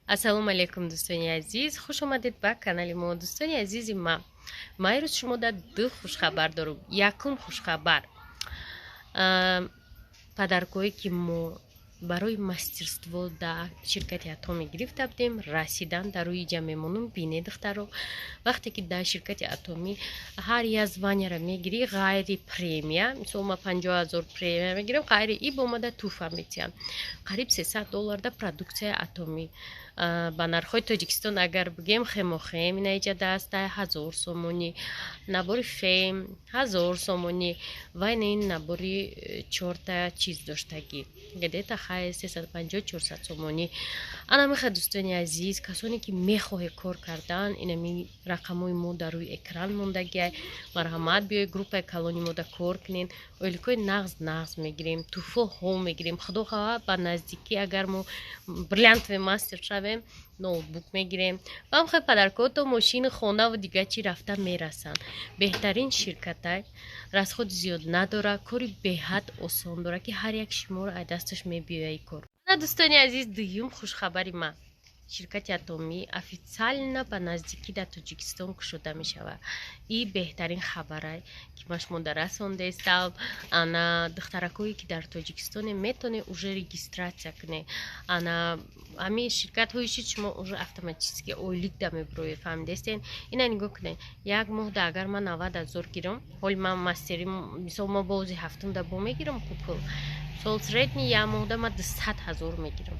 ассалому алейкум дӯстони азиз, хуш омадед ба канали мо. Дӯстони азизи ман, имрӯз шумода ду хушхабар дорам. Якум хушхабар, падаргоҳе ки мо барои мастерство дар ширкати Атоми гирифта будем, расидан дар рӯи ҷа мемонам. Бинед духтаро, вақте ки дар ширкати Атоми ҳар як званяра мегирӣ ғайри премия, мисол ма 50,000 премия мегирам, ғайри иб омада туҳфа метиҳам. Қариб $300 да продуксияи Атоми ба нархҳои Тоҷикистон агар бигем, хемохем инаиҷа даста 1000 сомонӣ, набори фем 1000 сомонӣ ва ин набори 4 чиз доштагӣ гадета хай 350-400 сомонӣ. Ана меха дӯстони азиз, касоне ки мехоҳе кор кардан, инами рақамои мо дар рӯи экран мондагиай. Марҳамат, биёй группаи калони мода кор кунен. Ойликои нағз мегирем, туфоҳо мегирем. Худо хавад ба наздикӣ агар мо бриллиантовый мастер шавем, ноутбук мегирем. Ва мехоҳем падаркото мошини хонаву дигар чӣ рафта мерасанд. Беҳтарин ширкатай, расходи зиёд надора, кори беҳад осон дора ки ҳар як шуморо аз дасташ мебиёяи кор. На дӯстони азиз, дуюм хушхабари ман. Ширкати Атоми официально ба наздикӣ дар Тоҷикистон кушода мешавад. И беҳтарин хабарай ки ма шумода расондестам. Ана духтаракое ки дар Тоҷикистоне метоне уже регистратсия куне. Ана ҳамин ширкатҳои шумо уже автоматически ойлик да меброи фаҳмидестен. Ина нигоҳ кунен, як моҳда агар ман 90,000 гирам, ҳоли ман мастери мисол мо бози ҳафтум да бо мегирам купл. Сол средний як моҳда ман 200,000 мегирам.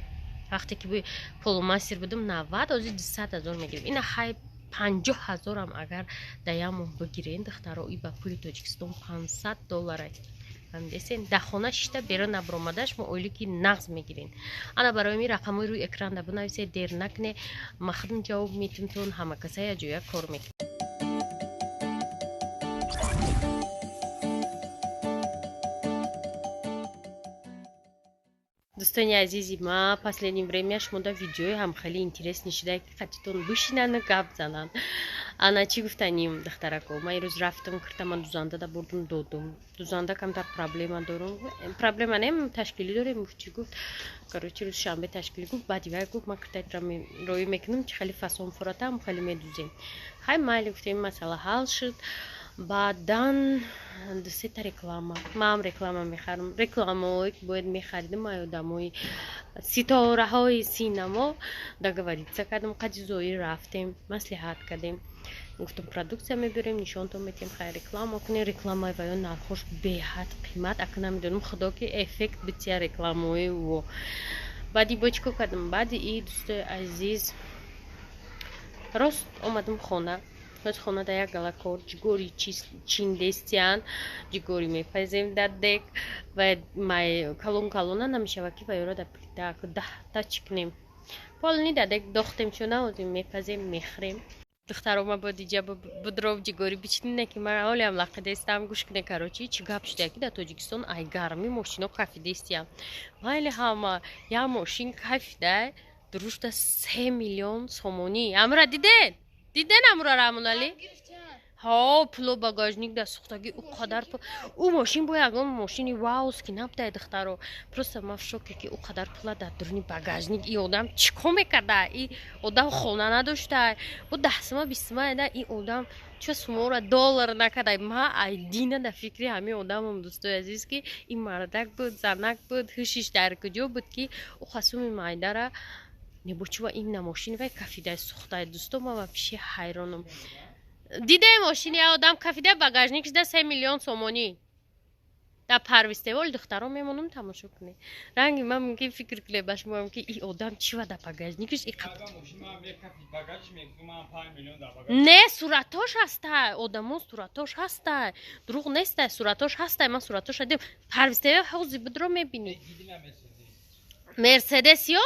вақте ки полумастер будам 90, ҳозир 200,000 мегирам. Ина хай 50,000 ам агар дар як моҳ бигирен духтаро, и ба пули Тоҷикистон $500 аст. фаҳмидесен? Дар хона шишта берун набромада шумо ойлики нағз мегирен. ана барои ми рақамои рӯи экран да бинависед, дер накуне. махрум ҷавоб метимтон, ҳама каса як ҷоя кор мекунад. дӯстони азизи ма, последнее время шумода видеои ҳам хеле интересни шуда ки қатитон бишинану гап зананд. ана чӣ гуфтаним духтарако, ман ирӯз рафтам кирдам, ман дузанда да бурдум додум. Дузанда камтар проблема дорам. Проблема нем, ташкилӣ дорем. Чӣ гуфт? Короче рӯз шанбе ташкилӣ гуфт, баъди вай гуфт ман киртаитра роӣ мекунам, чӣ хеле фасон фуратам, хеле медузем. хай майли гуфтем, масъала ҳал шуд. баъдан дусета реклама, ман реклама мехарам. рекламаое ки бояд мехаридам одамои ситораҳои синамо договориться кардам, қади зои рафтем, маслиҳат кардем. гуфтам продуксия меберем, нишонтон метем, хай реклама кунем. рекламаи ваё нархош беҳад қимат, ака намедонам худо ки эффект бития рекламаои во. баъди бо чӣ кор кардам? баъди и дӯстои азиз рост омадам хона. хона да як галакор ҷигори чиндестиян, ҷигори мепазем дадек ва май калона намешава ки ваёра да плита да чикнем. полни дадек дохтем шона озим мепазем мехрем. духтарома бо диҷа будров ҷигори бичнина ки ман ҳолиам лақидестам гӯш куне карочи чӣ гап шуда ки дар Тоҷикистон ай гарми мошино кафидестиян. майли ҳама як мошин кафида дурушта 3 миллион сомонӣ. амра диден? диден амра рамунали? ҳо пуло багажник да сухтаги у қадар у мошин бо ягон мошини ваус ки набудай духтаро. просто ман в шоке ки у қадар пула дар дуруни багажник. и одам чӣ кор мекарда? и одам хона надошта. бо 10 20 да и одам чо сумора доллар накарда. ман айдина да фикри ҳамин одамам дӯстои азиз ки ин мардак буд, занак буд, ҳушиш дар куҷо буд ки у хасуми майдара небочува ин на мошини вай кафидай сухтай. дӯстон ман ва пиши ҳайронам. диде мошини одам кафида багажникш да 3 миллион сомонӣ. дар парвистеволи духтарон мемонам тамошо кунед. ранги ман мумкин фикр кунед ба шумоам ки и одам чива дар багажникш не суратош ҳастай. одамон суратош ҳастай. дурӯғ нестай. суратош ҳастай. ман суратош дидем. парвистевол ҳози будро мебинӣ. мерседес ё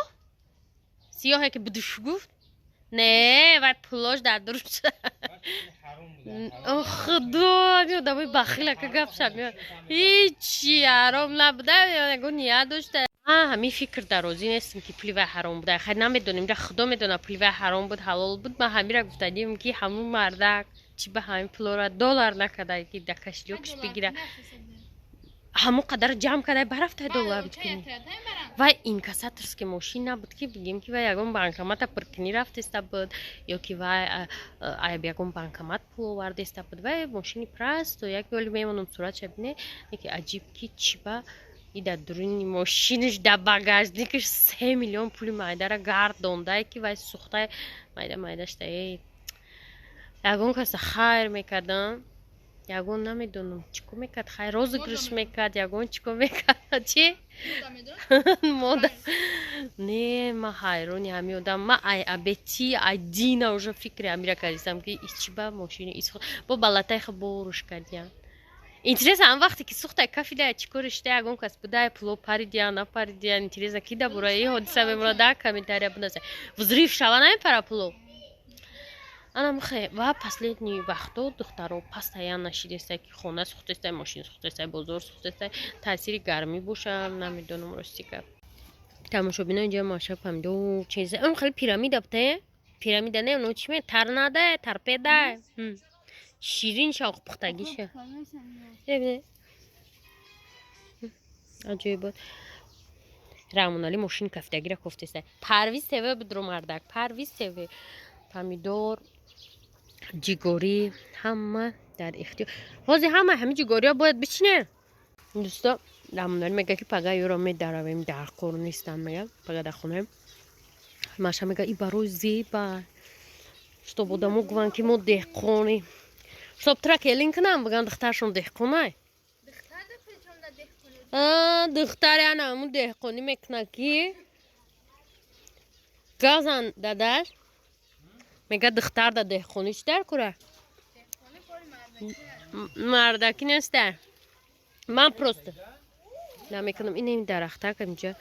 сиёҳе ки будуш гуфт. не вай пулош дар дуруш худо ами одамои бахила ка гапшам ҳичи ҳаром набуда ягон ният дошта. ҳамин фикр дарозӣ нестам ки пули вай ҳаром буда. хай намедонем ра худо медона пули вай ҳаром буд ҳалол буд. ман ҳамира гуфтадим ки ҳамун мардак чӣ ба ҳамин пулора доллар накарда ки да кошелёкш бигира. ҳамон қадар ҷамъ карда барафта доллар бикунӣ вай инкассаторский мошин набуд ки бигем ки вай ягон банкомата пуркунӣ рафтеста буд ё ки вай аб ягон банкомат пул овардеста буд вай мошини прасто як ёли мемонам суратша бинӣ яке аҷиб ки чиба и дар дуруни мошинаш дар багажникаш 3 миллион пули майдара гардондай ки вай сухтай майдашта ягон каса хайр мекардам ягон намедонам чико мекард хайр розыгрыш мекард ягон чико мекард чи модар не ма хайрони ҳамин одам ма ай абети ай дина уже фикри амира кардистам ки чиба мошини ис бо балатай хо боруш кардиям интересно ан вақте ки сухтай кафида чикор ишта ягон кас буда пуло паридия напаридия интересно ки да бураи ҳодиса мемора да комментария будасе взрыв шава намепара пуло анам хе ва последние вақто духтаро постоянно шидеста ки хона сухтеста мошин сухтеста бозор сухтеста таъсири гармӣ боша намедонам рости гап тамошобино инҷа маша помидор чиз он хеле пирамида бутае пирамида не оно чиме тарнада тарпеда ширин шауқ пухтагиша аҷоибот рамонали мошини кафидагира кофтеста парвиз теве будро мардак парвиз теве помидор ҷигорӣ ҳама дар ихтиёр ҳозир ҳамаи ҷигориҳо бояд бичине дӯсто рамонали мега ки пага ёро медаравем дар кор нестам мега пага дар хонаем маша мега и барои зеба чтоб одамо гуванд ки мо деҳқони чтоб тракелин кунам биган духтаршон деҳқонай духтари ана ҳамун деҳқонӣ мекунад ки газан дадаш мега духтар да деҳқонӣ чӣ дар кора мардаки неста ман просто намекунам инем дарахтак инҷа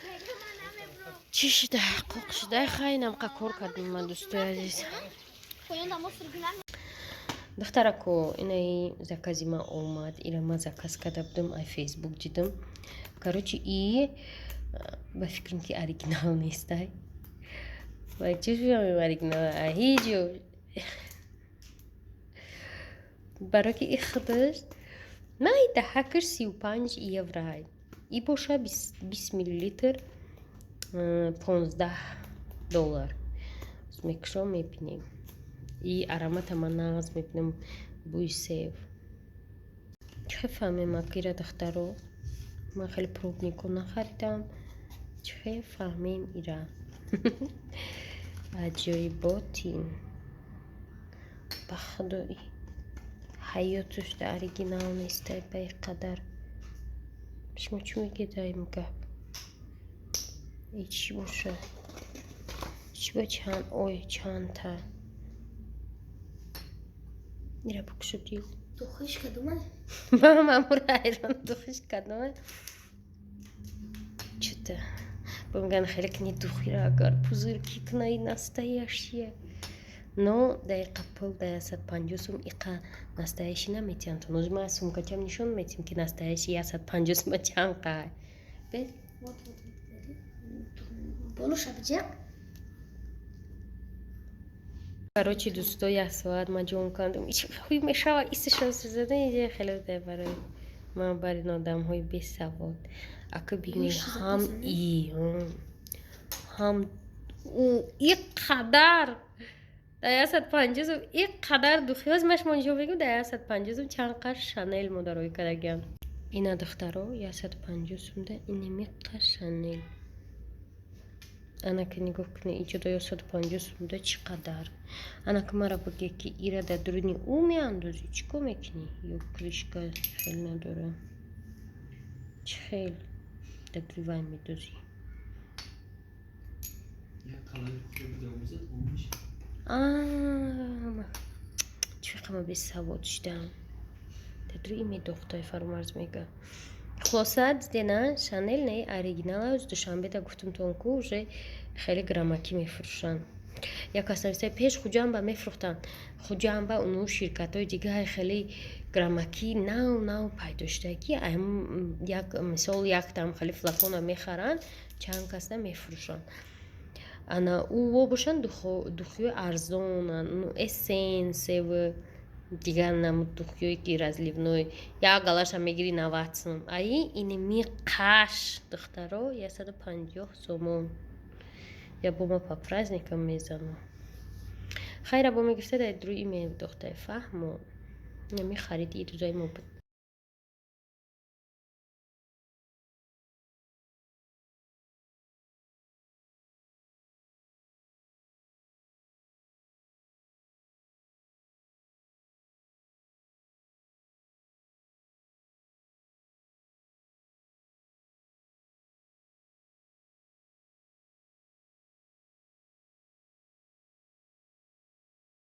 чӣ шуда қоқ шуда хай намқа кор кардим ман дӯстои азиз духтарако инаи закази ман омад ира ман заказ карда будам ай фейсбук дидам короче и ба фикрам ки оригинал нестай вай чӣ шудам оригинал ҳиҷо барои ки и худаш майда ҳакаш 35 еврай и боша 20 миллилитр $15 мекушом мебинем и аромата ман нағз мебинам бӯи сев чӣ фаҳмем акира духтаро ман хеле пробнико нахаридам чӣ фаҳмем ира аҷоиботин ба худои ҳаётуш да оригинал нестай ба ин қадар шумо чӣ мегед ин гап чӣ боша чӣ ба чанд ой чандта ира букушудиё духиш кадома мамур ҳайрон духиш кадома чута бомган хеле кини духира агар пузырки кунаи настоящие но даиқа пул да 150 сум иқа настоящий наметиям то ноз ма сумкачам нишон метим ки настоящий 150 сум чанқа бе болушабиҷақ короче дӯсто як соат ман ҷон кардам хуй мешава истишон сӯзадан иҷа хеле да барои ман барин одамҳои бесавод ака бигни ҳам ҳам и қадар да 150 сум и қадар духиёз машмо нишон бигӯ да 150 сум чанқа шанел модарои кадагиан ина духтаро 150 сум да инемиқа шанел анака нигоҳ кунӣ иҷода 150 сум да чӣ қадар анака мара бигӯ ки ира дар дуруни ӯ меандозӣ чӣ кор мекунӣ ё кришка хел надора чӣ хел дар дуруни вай медозӣ чӣ қама бесавод шудам дар дуруни медохтай фармарз мега хулоса дидена шанел не оригинал аз душанбе да гуфтум тонку уже хеле граммакӣ мефурӯшанд як кас нависта пеш хуҷанба мефурӯхтанд хуҷанба уну ширкатҳои дигаи хеле граммакӣ нав пайдо шуда ки як мисол яктам хеле флакона мехаранд чанд касда мефурӯшанд ана ӯ бошанд духиёи арзонан эссенсев دیگر نمود دخیوی گیر از لیونوی یا گلاش هم میگیری 90 سوم اینی می قش دخترو یا 150 سومون یا با ما پاپرازنیکم میزنم خیره با میگفته در دروی ایمیل دختر فهمون نمی خرید ای روزای ما بود